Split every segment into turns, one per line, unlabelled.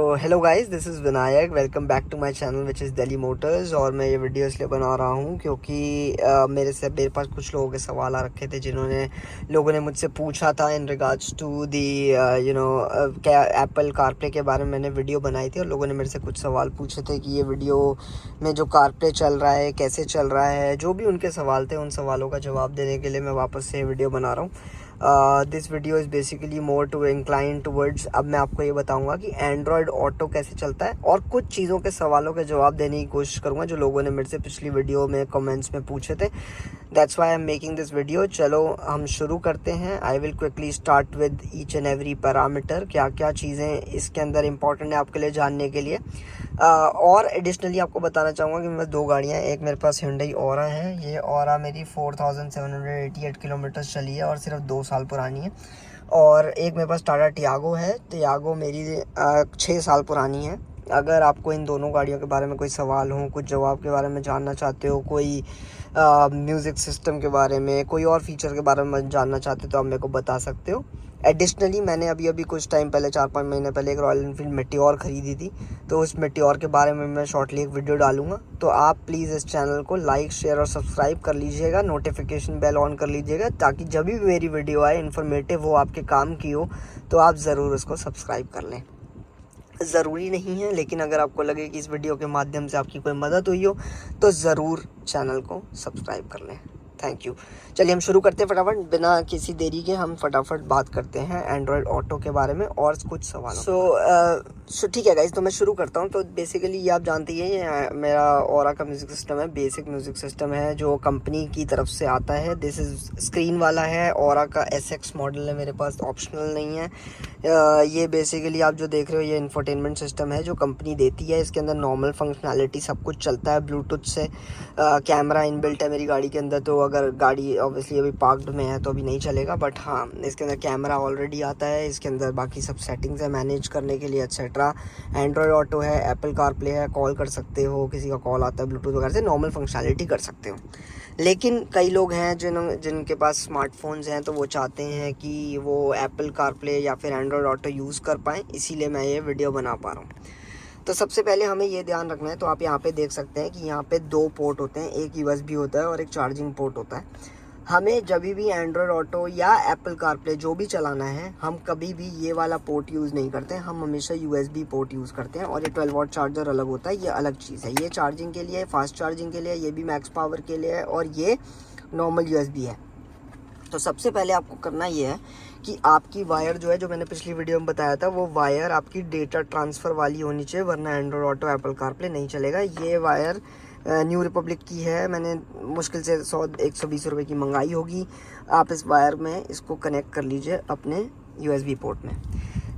Hello guys, this is Vinayak. Welcome back to my channel which is Delhi Motors. और मैं ये video इसलिए बना रहा हूँ क्योंकि मेरे पास कुछ लोगों के सवाल आ रखे थे, जिन्होंने लोगों ने मुझसे पूछा था इन रिगार्ड्स टू दी क्या एप्पल कारप्ले के बारे में मैंने वीडियो बनाई थी। और लोगों ने मेरे से कुछ सवाल पूछे थे कि ये वीडियो में जो कारप्ले चल रहा है कैसे चल रहा है। जो भी उनके सवाल थे, उन सवालों का जवाब देने के लिए मैं वापस से ये वीडियो बना रहा हूँ। This video is basically more to incline towards, अब मैं आपको ये बताऊंगा कि एंड्रॉयड ऑटो कैसे चलता है और कुछ चीज़ों के सवालों के जवाब देने की कोशिश करूंगा जो लोगों ने मेरे से पिछली वीडियो में कमेंट्स में पूछे थे। That's why I am making this video. चलो हम शुरू करते हैं। I will quickly start with each and every parameter, क्या क्या चीज़ें इसके अंदर इंपॉर्टेंट है आपके लिए जानने के लिए। और एडिशनली आपको बताना चाहूँगा कि मेरे पास दो गाड़ियाँ हैं। एक मेरे पास Hyundai Aura है। ये Aura मेरी 4788 किलोमीटर्स चली है और सिर्फ 2 साल पुरानी है। और एक मेरे पास टाटा टियागो है। टियागो मेरी 6 साल पुरानी है। अगर आपको इन दोनों गाड़ियों के बारे में कोई सवाल हो, कुछ जवाब के बारे में जानना चाहते हो, कोई म्यूज़िक सिस्टम के बारे में, कोई और फीचर के बारे में जानना चाहते हो तो आप मेरे को बता सकते हो। एडिशनली मैंने अभी कुछ टाइम पहले 4-5 महीने पहले एक रॉयल एनफील्ड मेटियोर ख़रीदी थी, तो उस मेटियोर के बारे में मैं शॉर्टली एक वीडियो डालूंगा। तो आप प्लीज़ इस चैनल को लाइक, शेयर और सब्सक्राइब कर लीजिएगा, नोटिफिकेशन बेल ऑन कर लीजिएगा, ताकि जब भी मेरी वीडियो आए इन्फॉर्मेटिव हो, आपके काम की हो, तो आप ज़रूर उसको सब्सक्राइब कर लें। ज़रूरी नहीं है, लेकिन अगर आपको लगे कि इस वीडियो के माध्यम से आपकी कोई मदद हुई हो तो ज़रूर चैनल को सब्सक्राइब कर लें। Thank you. चलिए हम शुरू करते हैं फटाफट, बिना किसी देरी के हम फटाफट बात करते हैं एंड्रॉयड ऑटो के बारे में और कुछ सवालों। सो ठीक है गाइस, तो मैं शुरू करता हूं। तो बेसिकली ये आप जानते ही हैं, ये मेरा ऑरा का म्यूज़िक सिस्टम है, बेसिक म्यूज़िक सिस्टम है जो कंपनी की तरफ से आता है। दिस इज़ स्क्रीन वाला है, ऑरा का SX मॉडल है मेरे पास, ऑप्शनल नहीं है। ये बेसिकली आप जो देख रहे हो ये इंफोटेनमेंट सिस्टम है जो कंपनी देती है। इसके अंदर नॉर्मल फंक्शनैलिटी सब कुछ चलता है ब्लूटूथ से। कैमरा इनबिल्ट है मेरी गाड़ी के अंदर, तो अगर गाड़ी ऑब्वियसली अभी पार्क्ड में है तो अभी नहीं चलेगा, बट हाँ इसके अंदर कैमरा ऑलरेडी आता है। इसके अंदर बाकी सब सेटिंग्स है मैनेज करने के लिए एक्सेट्रा। एंड्रॉयड ऑटो है, एप्पल कारप्ले है, कॉल कर सकते हो, किसी का कॉल आता है ब्लूटूथ वगैरह से, नॉर्मल फंक्शनैलिटी कर सकते हो। लेकिन कई लोग हैं जिनके पास स्मार्टफोन्स हैं, तो वो चाहते हैं कि वो एप्पल कारप्ले या फिर एंड्रॉयड ऑटो यूज़ कर पाएँ, इसीलिए मैं ये वीडियो बना पा रहा हूँ। तो सबसे पहले हमें ये ध्यान रखना है, तो आप यहाँ पे देख सकते हैं कि यहाँ पे 2 पोर्ट होते हैं, एक USB होता है और एक चार्जिंग पोर्ट होता है। हमें जब भी एंड्रॉयड ऑटो या एप्पल कारप्ले जो भी चलाना है, हम कभी भी ये वाला पोर्ट यूज़ नहीं करते हैं, हम हमेशा USB पोर्ट यूज़ करते हैं। और ये 12 वाट चार्जर अलग होता है, ये अलग चीज़ है। ये चार्जिंग के लिए है, फास्ट चार्जिंग के लिए, ये भी मैक्स पावर के लिए है, और ये नॉर्मल USB है। तो सबसे पहले आपको करना ये है कि आपकी वायर जो है, जो मैंने पिछली वीडियो में बताया था, वो वायर आपकी डेटा ट्रांसफ़र वाली होनी चाहिए, वरना एंड्रॉयड ऑटो एप्पल कारप्ले नहीं चलेगा। ये वायर न्यू रिपब्लिक की है, मैंने मुश्किल से 100-120 रुपये की मंगाई होगी। आप इस वायर में इसको कनेक्ट कर लीजिए अपने USB पोर्ट में।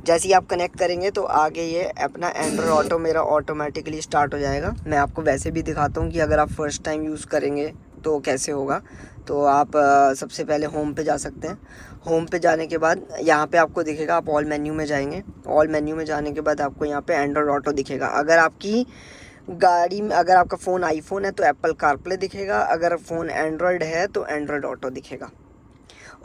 जैसे ही आप कनेक्ट करेंगे तो आगे ये अपना एंड्रॉयड ऑटो मेरा ऑटोमेटिकली स्टार्ट हो जाएगा। मैं आपको वैसे भी दिखाता हूँ कि अगर आप फर्स्ट टाइम यूज़ करेंगे तो कैसे होगा। तो आप सबसे पहले होम पे जा सकते हैं। होम पे जाने के बाद यहाँ पे आपको दिखेगा, आप ऑल मेन्यू में जाएंगे। ऑल मेन्यू में जाने के बाद आपको यहाँ पे एंड्रॉयड ऑटो दिखेगा। अगर आपकी गाड़ी में, अगर आपका फ़ोन आईफोन है तो एप्पल कारप्ले दिखेगा, अगर फ़ोन एंड्रॉयड है तो एंड्रॉयड ऑटो दिखेगा।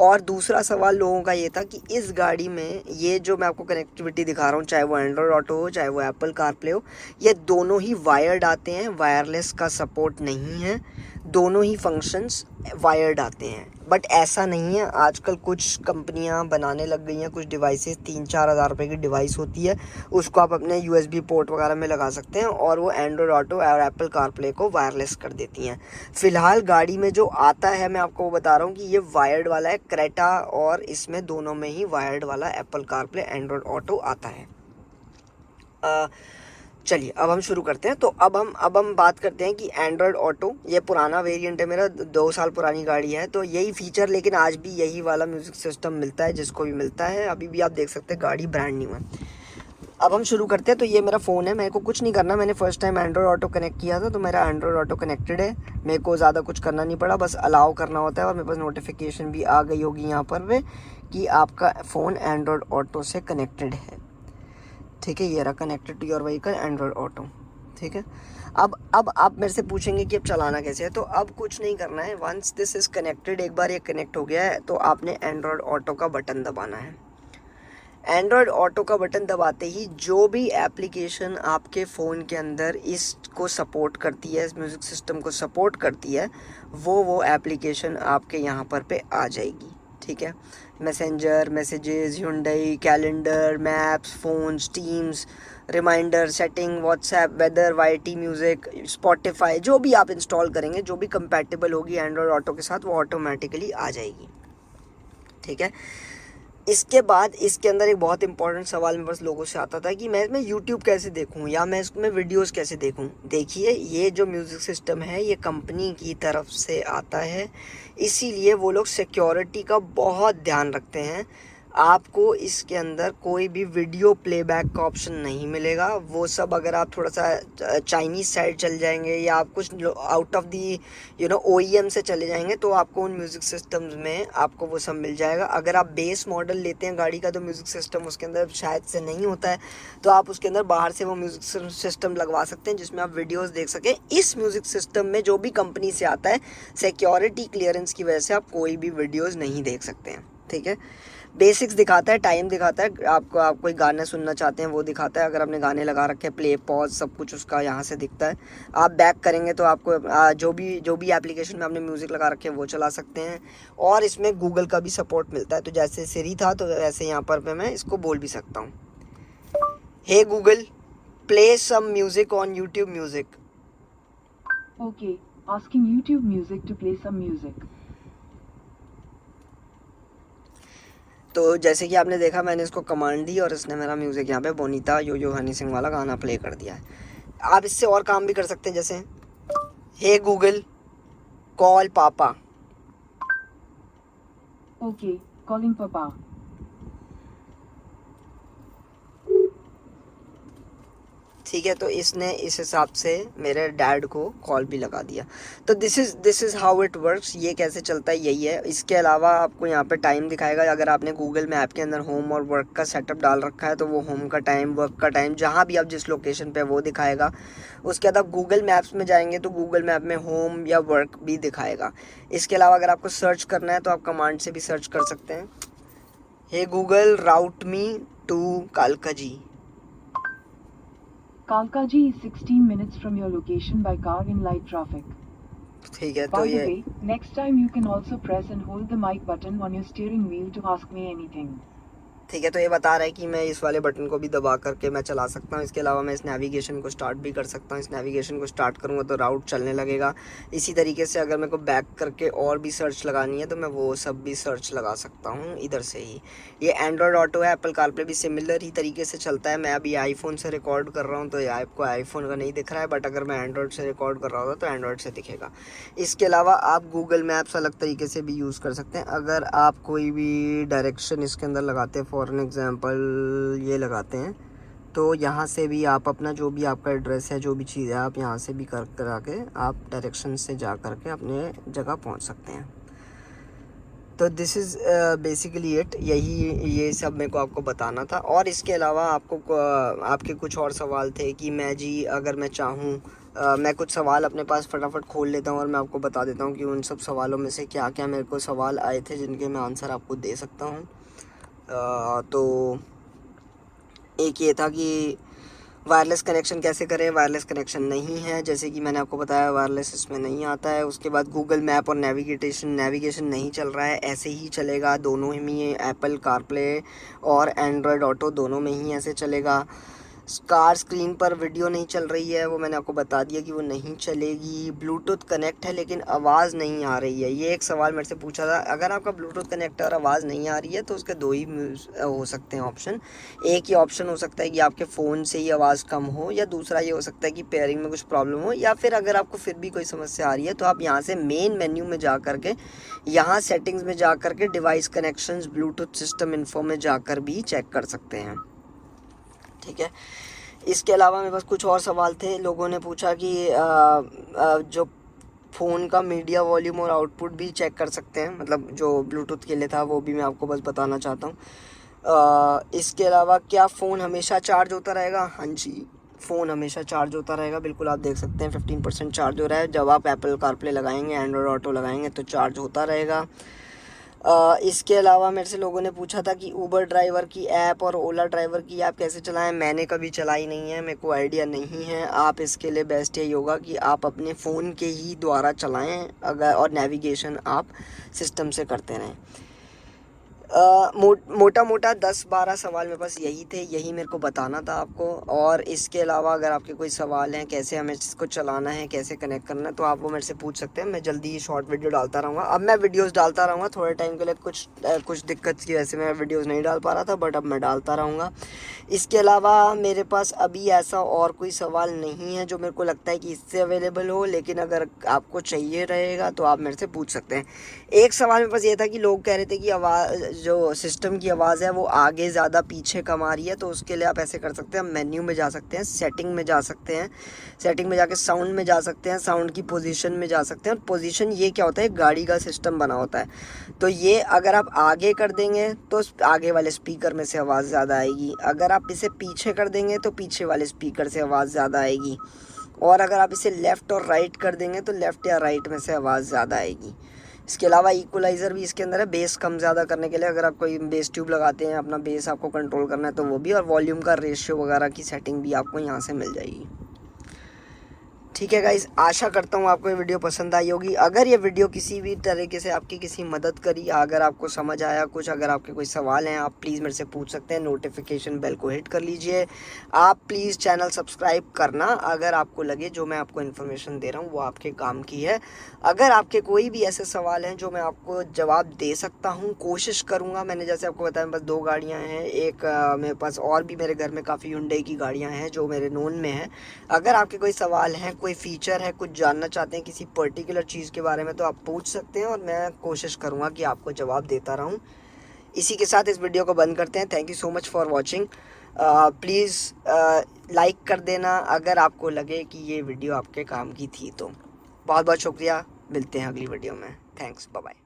और दूसरा सवाल लोगों का ये था कि इस गाड़ी में ये जो मैं आपको कनेक्टिविटी दिखा रहा हूँ, चाहे वो एंड्रॉयड ऑटो हो चाहे वो एप्पल कारप्ले हो, ये दोनों ही वायर्ड आते हैं, वायरलेस का सपोर्ट नहीं है। दोनों ही फंक्शंस वायर्ड आते हैं। बट ऐसा नहीं है, आजकल कुछ कंपनियां बनाने लग गई हैं कुछ डिवाइसेस, 3-4 हज़ार रुपये की डिवाइस होती है, उसको आप अपने USB पोर्ट वगैरह में लगा सकते हैं और वो एंड्रॉयड ऑटो और एप्पल कारप्ले को वायरलेस कर देती हैं। फ़िलहाल गाड़ी में जो आता है मैं आपको बता रहा हूँ कि ये वायर्ड वाला है, क्रेटा, और इसमें दोनों में ही वायर्ड वाला एप्पल कारप्ले एंड्रॉयड ऑटो आता है। चलिए अब हम शुरू करते हैं। तो अब हम बात करते हैं कि एंड्रॉयड ऑटो, ये पुराना वेरिएंट है मेरा, 2 साल पुरानी गाड़ी है, तो यही फीचर, लेकिन आज भी यही वाला म्यूज़िक सिस्टम मिलता है जिसको भी मिलता है। अभी भी आप देख सकते हैं गाड़ी ब्रांड न्यू है। अब हम शुरू करते हैं। तो ये मेरा फ़ोन है, मेरे को कुछ नहीं करना, मैंने first time Android auto connect किया था, तो मेरा एंड्रॉयड ऑटो कनेक्टेड है। मेरे को ज़्यादा कुछ करना नहीं पड़ा, बस अलाउ करना होता है और मेरे पास नोटिफिकेशन भी आ गई होगी यहाँ पर कि आपका फ़ोन एंड्रॉयड ऑटो से कनेक्टेड है। ठीक है, ये रहा connected to your vehicle Android Auto. ठीक है, अब आप मेरे से पूछेंगे कि अब चलाना कैसे है। तो अब कुछ नहीं करना है, वंस दिस इज़ कनेक्टेड, एक बार ये कनेक्ट हो गया है तो आपने एंड्रॉयड ऑटो का बटन दबाना है। एंड्रॉयड ऑटो का बटन दबाते ही जो भी एप्लीकेशन आपके फ़ोन के अंदर इसको सपोर्ट करती है, इस म्यूज़िक सिस्टम को सपोर्ट करती है, वो एप्लीकेशन आपके यहाँ पर पे आ जाएगी। ठीक है, messenger, messages, hyundai, calendar, maps, phones, teams, reminder, setting, WhatsApp, weather, YT music, Spotify, जो भी आप इंस्टॉल करेंगे, जो भी कंपैटिबल होगी एंड्रॉयड ऑटो के साथ, वो ऑटोमेटिकली आ जाएगी। ठीक है, इसके बाद इसके अंदर एक बहुत इंपॉर्टेंट सवाल मेरे पास लोगों से आता था कि मैं इसमें यूट्यूब कैसे देखूं या मैं इसमें वीडियोस कैसे देखूं। देखिए, ये जो म्यूज़िक सिस्टम है ये कंपनी की तरफ से आता है, इसीलिए वो लोग सिक्योरिटी का बहुत ध्यान रखते हैं। आपको इसके अंदर कोई भी वीडियो प्लेबैक का ऑप्शन नहीं मिलेगा। वो सब अगर आप थोड़ा सा चाइनीज़ साइड चल जाएंगे या आप कुछ आउट ऑफ दी OEM से चले जाएंगे तो आपको उन म्यूज़िक सिस्टम्स में आपको वो सब मिल जाएगा। अगर आप बेस मॉडल लेते हैं गाड़ी का तो म्यूज़िक सिस्टम उसके अंदर शायद से नहीं होता है, तो आप उसके अंदर बाहर से वो म्यूज़िक सिस्टम लगवा सकते हैं जिसमें आप वीडियोज़ देख सकें। इस म्यूज़िक सिस्टम में जो भी कंपनी से आता है, सिक्योरिटी क्लियरेंस की वजह से आप कोई भी वीडियोज़ नहीं देख सकते हैं। ठीक है, बेसिक्स दिखाता है, टाइम दिखाता है, आपको आप कोई गाने सुनना चाहते हैं वो दिखाता है। अगर आपने गाने लगा रखे हैं, प्ले पॉज सब कुछ उसका यहाँ से दिखता है। आप बैक करेंगे तो आपको जो भी एप्लीकेशन में आपने म्यूज़िक लगा रखे हैं वो चला सकते हैं। और इसमें गूगल का भी सपोर्ट मिलता है, तो जैसे सिरी था तो वैसे यहाँ पर मैं इसको बोल भी सकता हूँ, hey Google play some music on YouTube music.
Okay, asking YouTube music to play some music.
तो जैसे कि आपने देखा, मैंने इसको कमांड दी और इसने मेरा म्यूज़िक यहाँ पे बोनीता यो हनी सिंह वाला गाना प्ले कर दिया है। आप इससे और काम भी कर सकते हैं, जैसे हे गूगल कॉल पापा।
ओके, कॉलिंग पापा।
ठीक है, तो इसने इस हिसाब से मेरे डैड को कॉल भी लगा दिया। तो this is how it works. ये कैसे चलता है यही है। इसके अलावा आपको यहाँ पे टाइम दिखाएगा। अगर आपने गूगल मैप के अंदर होम और वर्क का सेटअप डाल रखा है तो वो होम का टाइम, वर्क का टाइम, जहाँ भी आप जिस लोकेशन पे वो दिखाएगा। उसके बाद आप गूगल मैप्स में जाएंगे तो गूगल मैप में होम या वर्क भी दिखाएगा। इसके अलावा अगर आपको सर्च करना है तो आप कमांड से भी सर्च कर सकते हैं, हे गूगल राउट मी टू कालका जी।
Kalkaji is 16 minutes from your location by car in light traffic.
ठीक है, तो
By the
ये
way, next time you can also press and hold the mic button on your steering wheel to ask me anything.
ठीक है, तो ये बता रहा है कि मैं इस वाले बटन को भी दबा करके मैं चला सकता हूँ। इसके अलावा मैं इस नेविगेशन को स्टार्ट भी कर सकता हूँ। इस नेविगेशन को स्टार्ट करूँगा तो राउट चलने लगेगा। इसी तरीके से अगर मेरे को बैक करके और भी सर्च लगानी है तो मैं वो सब भी सर्च लगा सकता हूँ इधर से ही। ये एंड्रॉयड ऑटो है, एप्पल कारप्ले भी सिमिलर ही तरीके से चलता है। मैं अभी आईफोन से रिकॉर्ड कर रहा हूँ तो आपको आईफोन का नहीं दिख रहा है, बट अगर मैं एंड्रॉयड से रिकॉर्ड कर रहा होता तो एंड्रॉयड से दिखेगा। इसके अलावा आप गूगल मैप्स अलग तरीके से भी यूज़ कर सकते हैं। अगर आप कोई भी डायरेक्शन इसके अंदर लगाते हैं, फॉर एन एग्ज़ाम्पल ये लगाते हैं, तो यहाँ से भी आप अपना जो भी आपका एड्रेस है, जो भी चीज़ है, आप यहाँ से भी करा के आप डायरेक्शन से जा कर के अपने जगह पहुँच सकते हैं। तो दिस इज़ बेसिकली इट। ये सब मेरे को आपको बताना था। और इसके अलावा आपके कुछ और सवाल थे कि मैं जी अगर मैं चाहूँ मैं कुछ सवाल अपने पास फटाफट खोल लेता हूँ और मैं आपको बता देता हूँ कि उन सब सवालों में से क्या क्या मेरे को सवाल आए थे जिनके मैं आंसर आपको दे सकता हूँ। तो एक ये था कि वायरलेस कनेक्शन कैसे करें। वायरलेस कनेक्शन नहीं है, जैसे कि मैंने आपको बताया, वायरलेस इसमें नहीं आता है। उसके बाद गूगल मैप और नेविगेशन नहीं चल रहा है, ऐसे ही चलेगा दोनों में, एप्पल कारप्ले और एंड्रॉयड ऑटो दोनों में ही ऐसे चलेगा। कार स्क्रीन पर वीडियो नहीं चल रही है, वो मैंने आपको बता दिया कि वो नहीं चलेगी। ब्लूटूथ कनेक्ट है लेकिन आवाज़ नहीं आ रही है। ये एक सवाल मेरे से पूछा था। अगर आपका ब्लूटूथ कनेक्ट है और आवाज़ नहीं आ रही है तो उसके दो ही हो सकते हैं ऑप्शन। एक ही ऑप्शन हो सकता है कि आपके फ़ोन से ही आवाज़ कम हो, या दूसरा ये हो सकता है कि पेयरिंग में कुछ प्रॉब्लम हो, या फिर अगर आपको फिर भी कोई समस्या आ रही है तो आप यहाँ से मेन मेन्यू में जा कर के, यहाँ सेटिंग्स में जा कर के device connections, Bluetooth system info में जाकर भी चेक कर सकते हैं। ठीक है, इसके अलावा मेरे पास कुछ और सवाल थे। लोगों ने पूछा कि जो फ़ोन का मीडिया वॉल्यूम और आउटपुट भी चेक कर सकते हैं, मतलब जो ब्लूटूथ के लिए था वो भी मैं आपको बस बताना चाहता हूँ। इसके अलावा क्या फ़ोन हमेशा चार्ज होता रहेगा? हाँ जी, फ़ोन हमेशा चार्ज होता रहेगा, बिल्कुल। आप देख सकते हैं 15% चार्ज हो रहा है। जब आप एप्पल कारप्ले लगाएंगे, एंड्रॉयड ऑटो लगाएंगे तो चार्ज होता रहेगा। इसके अलावा मेरे से लोगों ने पूछा था कि ऊबर ड्राइवर की ऐप और ओला ड्राइवर की ऐप कैसे चलाएं। मैंने कभी चलाई नहीं है, मेरे को आइडिया नहीं है। आप इसके लिए बेस्ट यही होगा कि आप अपने फ़ोन के ही द्वारा चलाएं अगर, और नेविगेशन आप सिस्टम से करते रहें। मोटा मोटा 10-12 सवाल मेरे पास यही थे, यही मेरे को बताना था आपको। और इसके अलावा अगर आपके कोई सवाल हैं कैसे हमें इसको चलाना है, कैसे कनेक्ट करना है, तो आप वो मेरे से पूछ सकते हैं। मैं जल्दी ही शॉर्ट वीडियो डालता रहूँगा। अब मैं वीडियोस डालता रहूँगा, थोड़े टाइम के लिए कुछ दिक्कत की वजह से मैं वीडियोस नहीं डाल पा रहा था, बट अब मैं डालता रहूँगा। इसके अलावा मेरे पास अभी ऐसा और कोई सवाल नहीं है जो मेरे को लगता है कि इससे अवेलेबल हो, लेकिन अगर आपको चाहिए रहेगा तो आप मेरे से पूछ सकते हैं। एक सवाल मेरे पास ये था कि लोग कह रहे थे कि आवाज़, जो सिस्टम की आवाज़ है वो आगे ज़्यादा पीछे कम आ रही है। तो उसके लिए आप ऐसे कर सकते हैं, मेन्यू में जा सकते हैं, सेटिंग में जा सकते हैं, सेटिंग में जाके साउंड में जा सकते हैं, साउंड की पोजीशन में जा सकते हैं। और पोजीशन ये क्या होता है, गाड़ी का सिस्टम बना होता है, तो ये अगर आप आगे कर देंगे तो आगे वाले स्पीकर में से आवाज़ ज़्यादा आएगी, अगर आप इसे पीछे कर देंगे तो पीछे वाले स्पीकर से आवाज़ ज़्यादा आएगी, और अगर आप इसे लेफ़्ट और राइट कर देंगे तो लेफ़्ट या राइट में से आवाज़ ज़्यादा आएगी। इसके अलावा इक्वलाइज़र भी इसके अंदर है, बेस कम ज़्यादा करने के लिए। अगर आप कोई बेस ट्यूब लगाते हैं, अपना बेस आपको कंट्रोल करना है तो वो भी, और वॉल्यूम का रेशियो वगैरह की सेटिंग भी आपको यहाँ से मिल जाएगी। ठीक है गाइस, आशा करता हूँ आपको ये वीडियो पसंद आई होगी। अगर ये वीडियो किसी भी तरीके से आपकी किसी मदद करी, अगर आपको समझ आया कुछ, अगर आपके कोई सवाल हैं, आप प्लीज़ मेरे से पूछ सकते हैं। नोटिफिकेशन बेल को हिट कर लीजिए। आप प्लीज़ चैनल सब्सक्राइब करना अगर आपको लगे जो मैं आपको इन्फॉर्मेशन दे रहा हूँ वो आपके काम की है। अगर आपके कोई भी ऐसे सवाल हैं जो मैं आपको जवाब दे सकता हूँ, कोशिश करूँगा। मैंने जैसे आपको बताया बस 2 गाड़ियाँ हैं, एक मेरे पास, और भी मेरे घर में काफ़ी हुंडई की गाड़ियाँ हैं जो मेरे नोन में हैं। अगर आपके कोई सवाल हैं, कोई फ़ीचर है, कुछ जानना चाहते हैं किसी पर्टिकुलर चीज़ के बारे में, तो आप पूछ सकते हैं और मैं कोशिश करूँगा कि आपको जवाब देता रहूँ। इसी के साथ इस वीडियो को बंद करते हैं। Thank you so much for watching. Please like कर देना अगर आपको लगे कि ये वीडियो आपके काम की थी तो। बहुत बहुत शुक्रिया, मिलते हैं अगली वीडियो में। Thanks, bye bye.